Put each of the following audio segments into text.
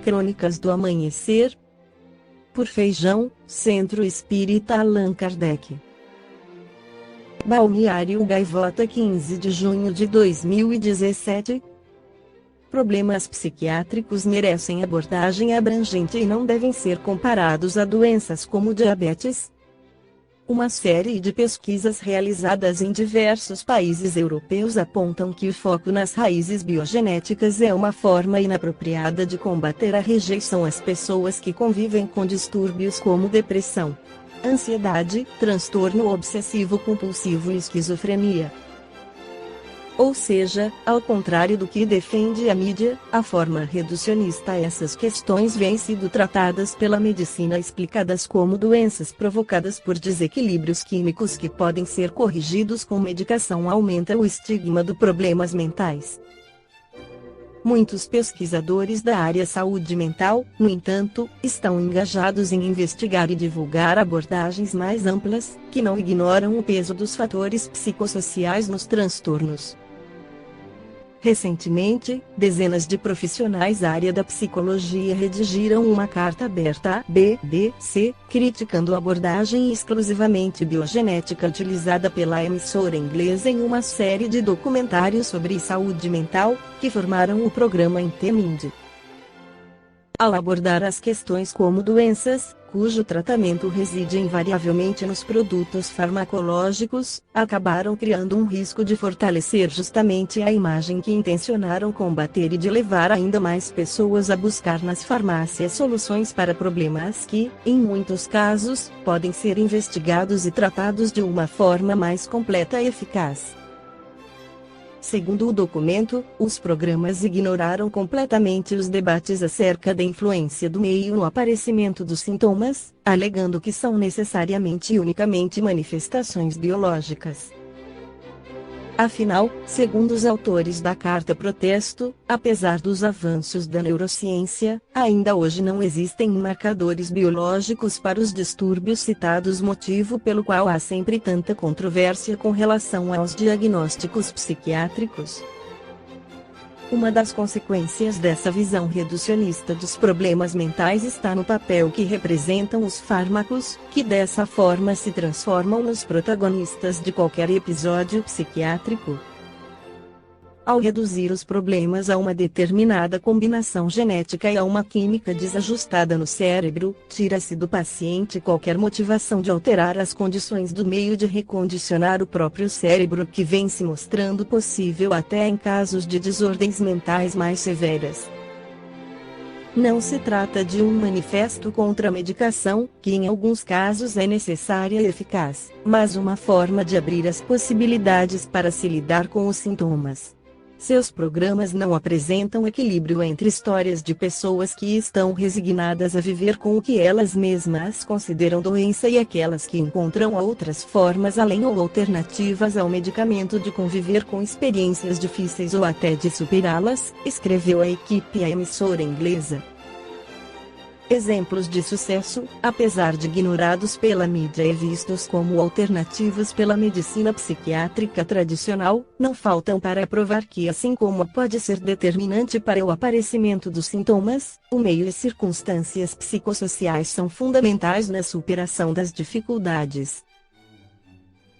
Crônicas do Amanhecer, por Feijão, Centro Espírita Allan Kardec. Balneário Gaivota, 15 de junho de 2017. Problemas psiquiátricos merecem abordagem abrangente e não devem ser comparados a doenças como diabetes. Uma série de pesquisas realizadas em diversos países europeus apontam que o foco nas raízes biogenéticas é uma forma inapropriada de combater a rejeição às pessoas que convivem com distúrbios como depressão, ansiedade, transtorno obsessivo-compulsivo e esquizofrenia. Ou seja, ao contrário do que defende a mídia, a forma reducionista essas questões vêm sido tratadas pela medicina explicadas como doenças provocadas por desequilíbrios químicos que podem ser corrigidos com medicação aumenta o estigma dos problemas mentais. Muitos pesquisadores da área saúde mental, no entanto, estão engajados em investigar e divulgar abordagens mais amplas, que não ignoram o peso dos fatores psicossociais nos transtornos. Recentemente, dezenas de profissionais da área da psicologia redigiram uma carta aberta à BBC, criticando a abordagem exclusivamente biogenética utilizada pela emissora inglesa em uma série de documentários sobre saúde mental, que formaram o programa Intemind. Ao abordar as questões como doenças, cujo tratamento reside invariavelmente nos produtos farmacológicos, acabaram criando um risco de fortalecer justamente a imagem que intencionaram combater e de levar ainda mais pessoas a buscar nas farmácias soluções para problemas que, em muitos casos, podem ser investigados e tratados de uma forma mais completa e eficaz. Segundo o documento, os programas ignoraram completamente os debates acerca da influência do meio no aparecimento dos sintomas, alegando que são necessariamente e unicamente manifestações biológicas. Afinal, segundo os autores da carta protesto, apesar dos avanços da neurociência, ainda hoje não existem marcadores biológicos para os distúrbios citados, motivo pelo qual há sempre tanta controvérsia com relação aos diagnósticos psiquiátricos. Uma das consequências dessa visão reducionista dos problemas mentais está no papel que representam os fármacos, que dessa forma se transformam nos protagonistas de qualquer episódio psiquiátrico. Ao reduzir os problemas a uma determinada combinação genética e a uma química desajustada no cérebro, tira-se do paciente qualquer motivação de alterar as condições do meio de recondicionar o próprio cérebro, que vem se mostrando possível até em casos de desordens mentais mais severas. Não se trata de um manifesto contra a medicação, que em alguns casos é necessária e eficaz, mas uma forma de abrir as possibilidades para se lidar com os sintomas. Seus programas não apresentam equilíbrio entre histórias de pessoas que estão resignadas a viver com o que elas mesmas consideram doença e aquelas que encontram outras formas além ou alternativas ao medicamento de conviver com experiências difíceis ou até de superá-las, escreveu a equipe à emissora inglesa. Exemplos de sucesso, apesar de ignorados pela mídia e vistos como alternativas pela medicina psiquiátrica tradicional, não faltam para provar que, assim como pode ser determinante para o aparecimento dos sintomas, o meio e circunstâncias psicossociais são fundamentais na superação das dificuldades.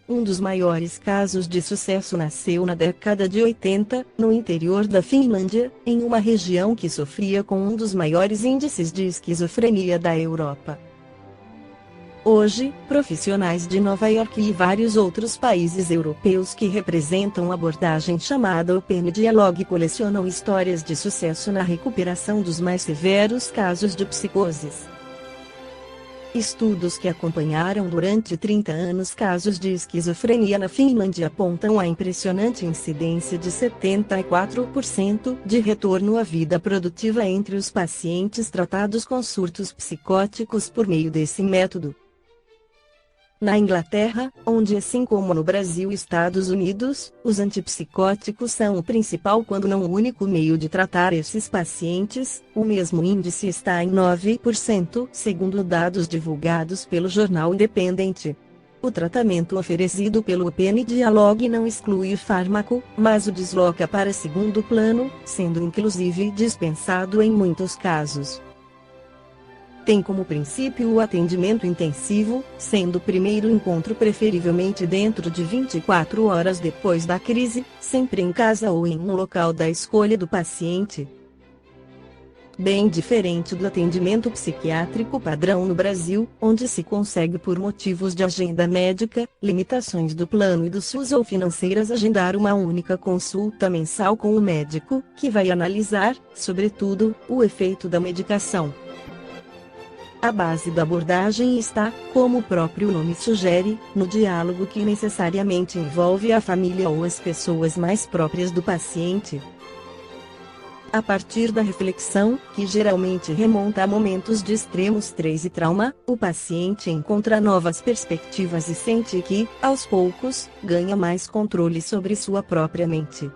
Um dos maiores casos de sucesso nasceu na década de 80, no interior da Finlândia, em uma região que sofria com um dos maiores índices de esquizofrenia da Europa. Hoje, profissionais de Nova York e vários outros países europeus que representam a abordagem chamada Open Dialogue colecionam histórias de sucesso na recuperação dos mais severos casos de psicoses. Estudos que acompanharam durante 30 anos casos de esquizofrenia na Finlândia apontam a impressionante incidência de 74% de retorno à vida produtiva entre os pacientes tratados com surtos psicóticos por meio desse método. Na Inglaterra, onde assim como no Brasil e Estados Unidos, os antipsicóticos são o principal quando não o único meio de tratar esses pacientes, o mesmo índice está em 9%, segundo dados divulgados pelo jornal Independente. O tratamento oferecido pelo Open Dialogue não exclui o fármaco, mas o desloca para segundo plano, sendo inclusive dispensado em muitos casos. Tem como princípio o atendimento intensivo, sendo o primeiro encontro preferivelmente dentro de 24 horas depois da crise, sempre em casa ou em um local da escolha do paciente. Bem diferente do atendimento psiquiátrico padrão no Brasil, onde se consegue por motivos de agenda médica, limitações do plano e do SUS ou financeiras agendar uma única consulta mensal com o médico, que vai analisar, sobretudo, o efeito da medicação. A base da abordagem está, como o próprio nome sugere, no diálogo que necessariamente envolve a família ou as pessoas mais próprias do paciente. A partir da reflexão, que geralmente remonta a momentos de extremo estresse e trauma, o paciente encontra novas perspectivas e sente que, aos poucos, ganha mais controle sobre sua própria mente.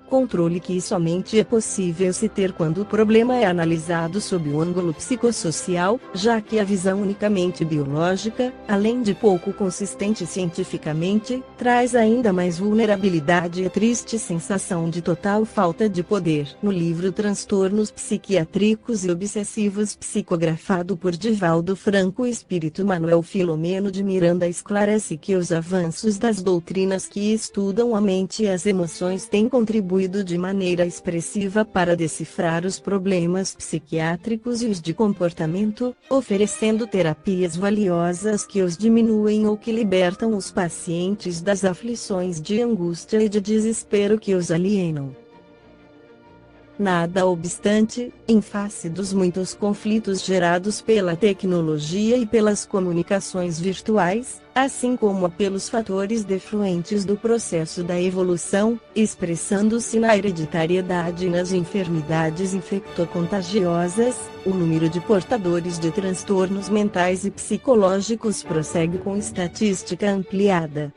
Controle que somente é possível se ter quando o problema é analisado sob o ângulo psicossocial, já que a visão unicamente biológica, além de pouco consistente cientificamente, traz ainda mais vulnerabilidade e a triste sensação de total falta de poder. No livro Transtornos Psiquiátricos e Obsessivos, psicografado por Divaldo Franco, o espírito Manuel Filomeno de Miranda esclarece que os avanços das doutrinas que estudam a mente e as emoções têm contribuído de maneira expressiva para decifrar os problemas psiquiátricos e os de comportamento, oferecendo terapias valiosas que os diminuem ou que libertam os pacientes das aflições de angústia e de desespero que os alienam. Nada obstante, em face dos muitos conflitos gerados pela tecnologia e pelas comunicações virtuais, assim como pelos fatores defluentes do processo da evolução, expressando-se na hereditariedade e nas enfermidades infectocontagiosas, o número de portadores de transtornos mentais e psicológicos prossegue com estatística ampliada.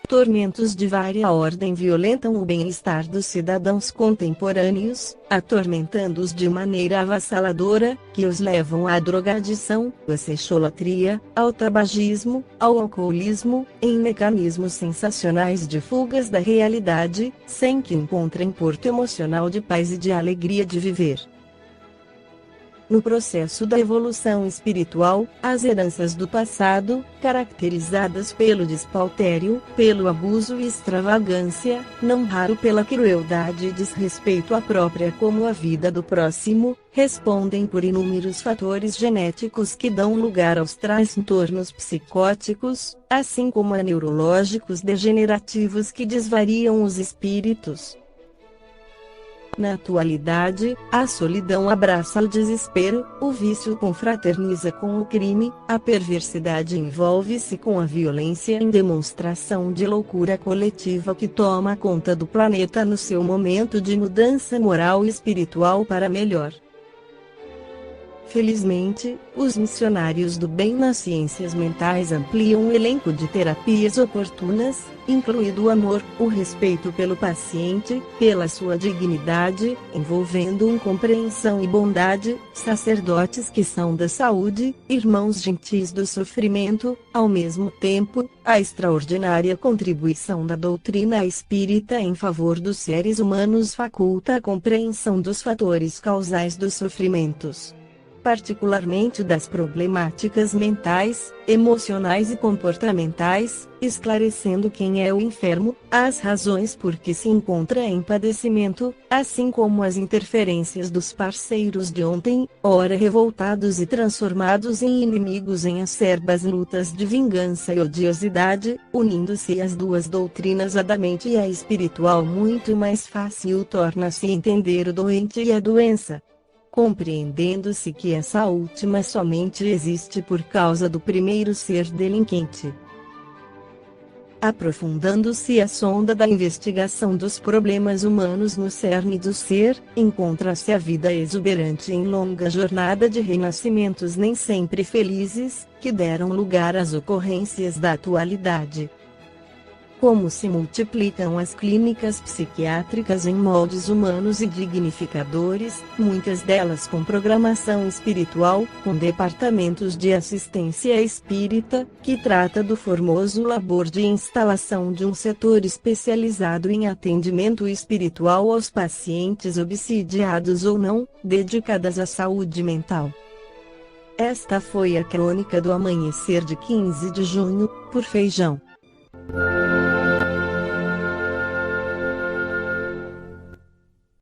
Tormentos de vária ordem violentam o bem-estar dos cidadãos contemporâneos, atormentando-os de maneira avassaladora, que os levam à drogadição, à sexolatria, ao tabagismo, ao alcoolismo, em mecanismos sensacionais de fugas da realidade, sem que encontrem porto emocional de paz e de alegria de viver. No processo da evolução espiritual, as heranças do passado, caracterizadas pelo despautério, pelo abuso e extravagância, não raro pela crueldade e desrespeito à própria como à vida do próximo, respondem por inúmeros fatores genéticos que dão lugar aos transtornos psicóticos, assim como a neurológicos degenerativos que desvariam os espíritos. Na atualidade, a solidão abraça o desespero, o vício confraterniza com o crime, a perversidade envolve-se com a violência em demonstração de loucura coletiva que toma conta do planeta no seu momento de mudança moral e espiritual para melhor. Felizmente, os missionários do bem nas ciências mentais ampliam o elenco de terapias oportunas, incluído o amor, o respeito pelo paciente, pela sua dignidade, envolvendo compreensão e bondade, sacerdotes que são da saúde, irmãos gentis do sofrimento, ao mesmo tempo, a extraordinária contribuição da doutrina espírita em favor dos seres humanos faculta a compreensão dos fatores causais dos sofrimentos, particularmente das problemáticas mentais, emocionais e comportamentais, esclarecendo quem é o enfermo, as razões por que se encontra em padecimento, assim como as interferências dos parceiros de ontem, ora revoltados e transformados em inimigos em acerbas lutas de vingança e odiosidade, unindo-se as duas doutrinas, a da mente e a espiritual, muito mais fácil torna-se entender o doente e a doença, compreendendo-se que essa última somente existe por causa do primeiro ser delinquente. Aprofundando-se a sonda da investigação dos problemas humanos no cerne do ser, encontra-se a vida exuberante em longa jornada de renascimentos nem sempre felizes, que deram lugar às ocorrências da atualidade. Como se multiplicam as clínicas psiquiátricas em moldes humanos e dignificadores, muitas delas com programação espiritual, com departamentos de assistência espírita, que trata do formoso labor de instalação de um setor especializado em atendimento espiritual aos pacientes obsidiados ou não, dedicadas à saúde mental. Esta foi a crônica do amanhecer de 15 de junho, por Feijão.